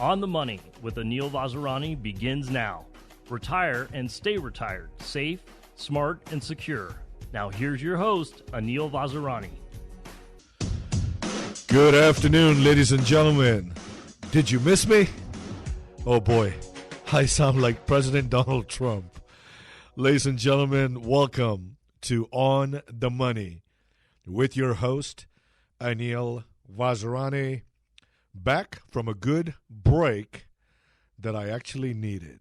On the Money with Anil Vazirani begins now. Retire and stay retired, safe, smart, and secure. Now here's your host, Anil Vazirani. Good afternoon, ladies and gentlemen. Did you miss me? Oh boy, I sound like President Donald Trump. Ladies and gentlemen, welcome to On the Money with your host, Anil Vazirani. Back from a good break that I actually needed.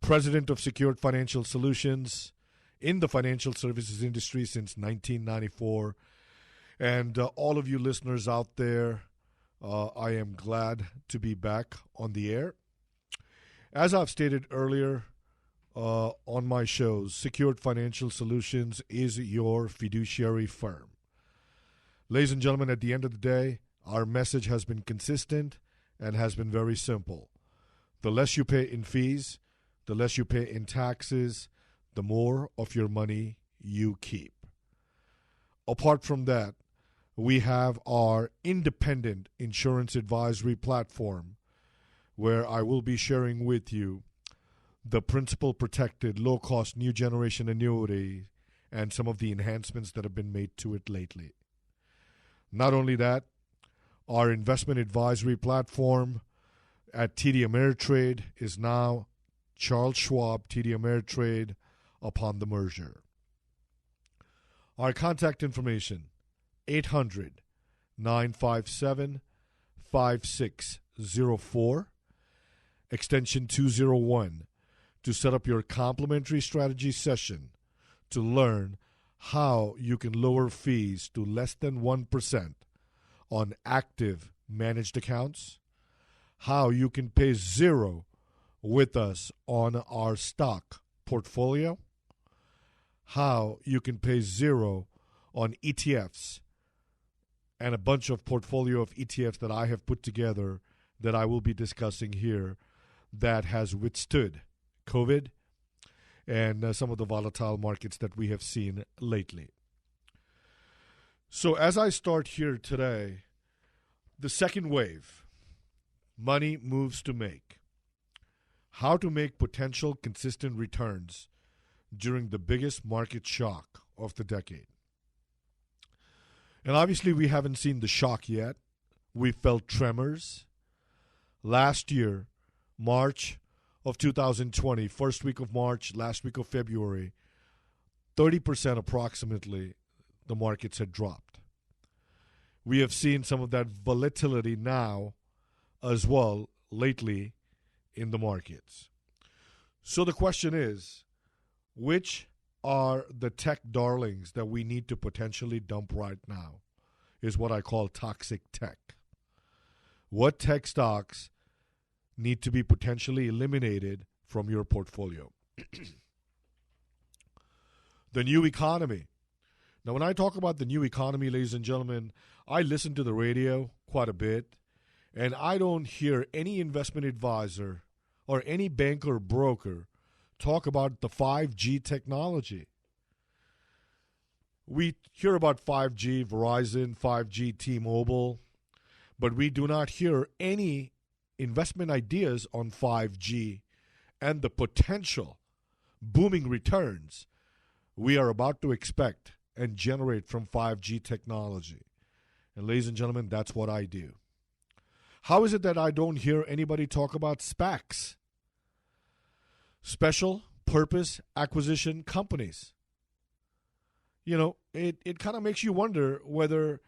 President of Secured Financial Solutions in the financial services industry since 1994. And all of you listeners out there, I am glad to be back on the air. As I've stated earlier on my shows, Secured Financial Solutions is your fiduciary firm. Ladies and gentlemen, at the end of the day, our message has been consistent and has been very simple. The less you pay in fees, the less you pay in taxes, the more of your money you keep. Apart from that, we have our independent insurance advisory platform where I will be sharing with you the principal protected, low-cost new generation annuity and some of the enhancements that have been made to it lately. Not only that, our investment advisory platform at TD Ameritrade is now Charles Schwab TD Ameritrade upon the merger. Our contact information, 800-957-5604, extension 201, to set up your complimentary strategy session to learn how you can lower fees to less than 1% on active managed accounts, how you can pay zero with us on our stock portfolio, how you can pay zero on ETFs, and a bunch of portfolio of ETFs that I have put together that I will be discussing here that has withstood COVID and some of the volatile markets that we have seen lately. So as I start here today, the second wave, money moves to make. How to make potential consistent returns during the biggest market shock of the decade. And obviously we haven't seen the shock yet. We felt tremors. Last year, March of 2020, first week of March, last week of February, 30% approximately, the markets had dropped. We have seen some of that volatility now as well lately in the markets. So the question is, which are the tech darlings that we need to potentially dump right now is what I call toxic tech. What tech stocks need to be potentially eliminated from your portfolio? The new economy. Now, when I talk about the new economy, ladies and gentlemen, I listen to the radio quite a bit, and I don't hear any investment advisor or any banker or broker talk about the 5G technology. We hear about 5G, Verizon, 5G, T-Mobile, but we do not hear any investment ideas on 5G and the potential booming returns we are about to expect and generate from 5G technology. And ladies and gentlemen, that's what I do. How is it that I don't hear anybody talk about SPACs? Special Purpose Acquisition Companies. You know, it kind of makes you wonder whether,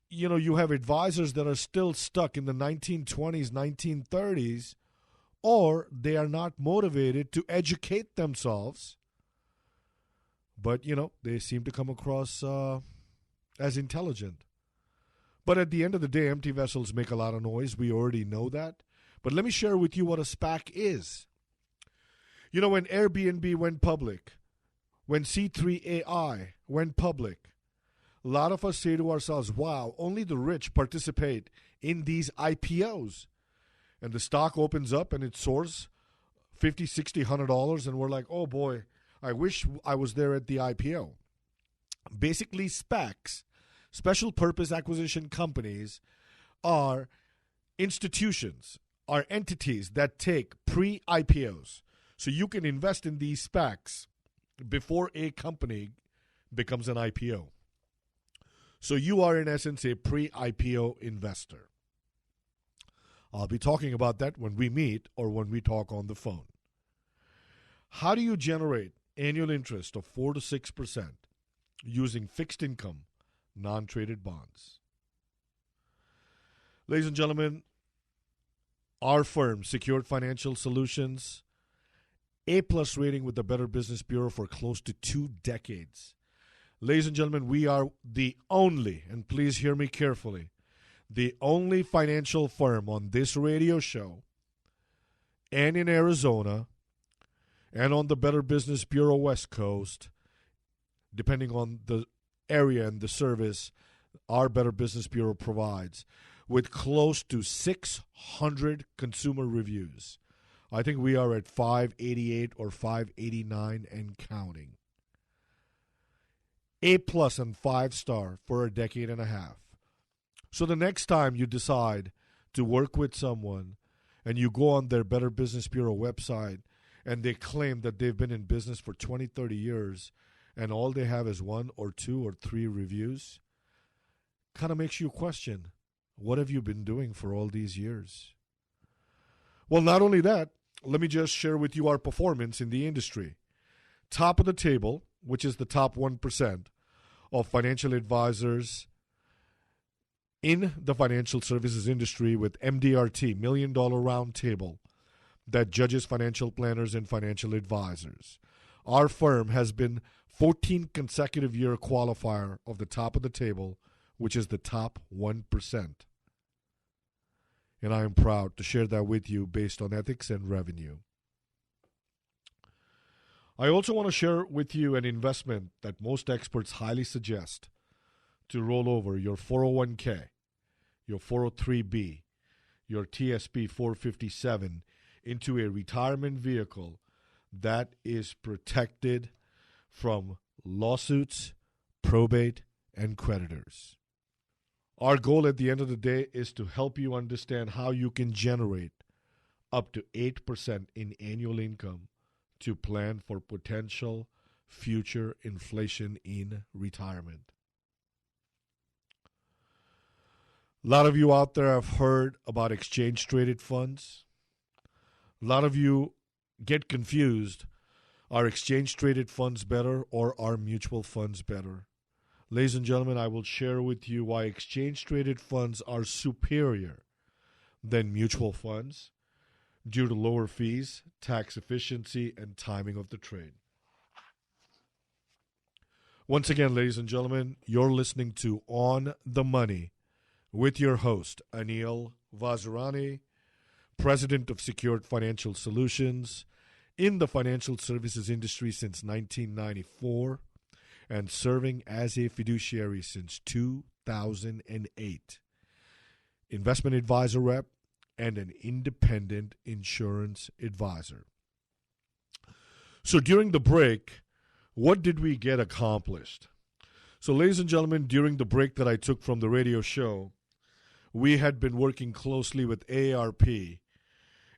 you know, you have advisors that are still stuck in the 1920s, 1930s, or they are not motivated to educate themselves. But, you know, they seem to come across as intelligent. But at the end of the day, empty vessels make a lot of noise. We already know that. But let me share with you what a SPAC is. You know, when Airbnb went public, when C3AI went public, a lot of us say to ourselves, wow, only the rich participate in these IPOs. And the stock opens up and it soars $50, $60, $100, and we're like, oh boy, I wish I was there at the IPO. Basically, SPACs, special purpose acquisition companies, are institutions, are entities that take pre-IPOs. So you can invest in these SPACs before a company becomes an IPO. So you are, in essence, a pre-IPO investor. I'll be talking about that when we meet or when we talk on the phone. How do you generate annual interest of 4 to 6% using fixed income, non-traded bonds? Ladies and gentlemen, our firm, Secured Financial Solutions, A-plus rating with the Better Business Bureau for close to 2 decades. Ladies and gentlemen, we are the only, and please hear me carefully, the only financial firm on this radio show and in Arizona and on the Better Business Bureau West Coast, depending on the area and the service our Better Business Bureau provides, with close to 600 consumer reviews. I think we are at 588 or 589 and counting. A-plus and 5-star for a decade and a half. So the next time you decide to work with someone and you go on their Better Business Bureau website and they claim that they've been in business for 20, 30 years and all they have is 1 or 2 or 3 reviews, kind of makes you question, what have you been doing for all these years? Well, not only that, let me just share with you our performance in the industry. Top of the table, which is the top 1% of financial advisors in the financial services industry with MDRT, Million Dollar Round Table, that judges financial planners and financial advisors. Our firm has been 14 consecutive year qualifier of the top of the table, which is the top 1%. And I am proud to share that with you based on ethics and revenue. I also want to share with you an investment that most experts highly suggest to roll over your 401k, your 403b, your TSP 457 into a retirement vehicle that is protected from lawsuits, probate, and creditors. Our goal at the end of the day is to help you understand how you can generate up to 8% in annual income to plan for potential future inflation in retirement. A lot of you out there have heard about exchange-traded funds. A lot of you get confused. Are exchange-traded funds better or are mutual funds better? Ladies and gentlemen, I will share with you why exchange-traded funds are superior than mutual funds due to lower fees, tax efficiency, and timing of the trade. Once again, ladies and gentlemen, you're listening to On the Money with your host, Anil Vazirani, President of Secured Financial Solutions, in the financial services industry since 1994 and serving as a fiduciary since 2008. Investment advisor rep and an independent insurance advisor. So during the break, what did we get accomplished? So ladies and gentlemen, during the break that I took from the radio show, we had been working closely with AARP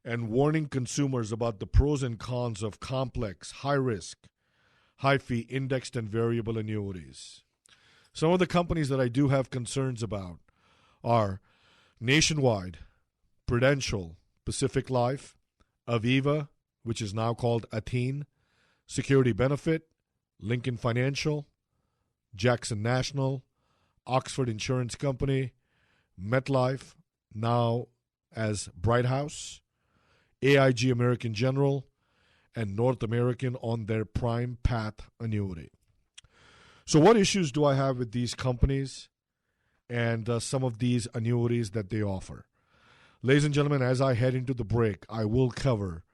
and warning consumers about the pros and cons of complex, high-risk, high-fee indexed and variable annuities. Some of the companies that I do have concerns about are Nationwide, Prudential, Pacific Life, Aviva, which is now called Athene, Security Benefit, Lincoln Financial, Jackson National, Oxford Insurance Company, MetLife, now as Bright House, AIG American General, and North American on their Prime Path annuity. So what issues do I have with these companies and some of these annuities that they offer? Ladies and gentlemen, as I head into the break, I will cover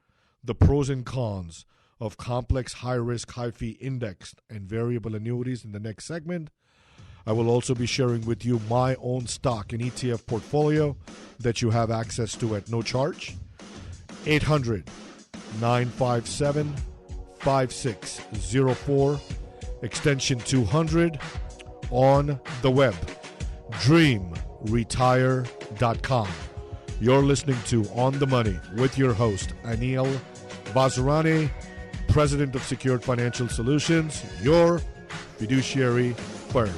the pros and cons of complex, high-risk, high-fee indexed and variable annuities in the next segment. I will also be sharing with you my own stock and ETF portfolio that you have access to at no charge. 800-957-5604, extension 200, on the web, dreamretire.com. You're listening to On the Money with your host, Anil Vazirani, President of Secured Financial Solutions, your fiduciary firm.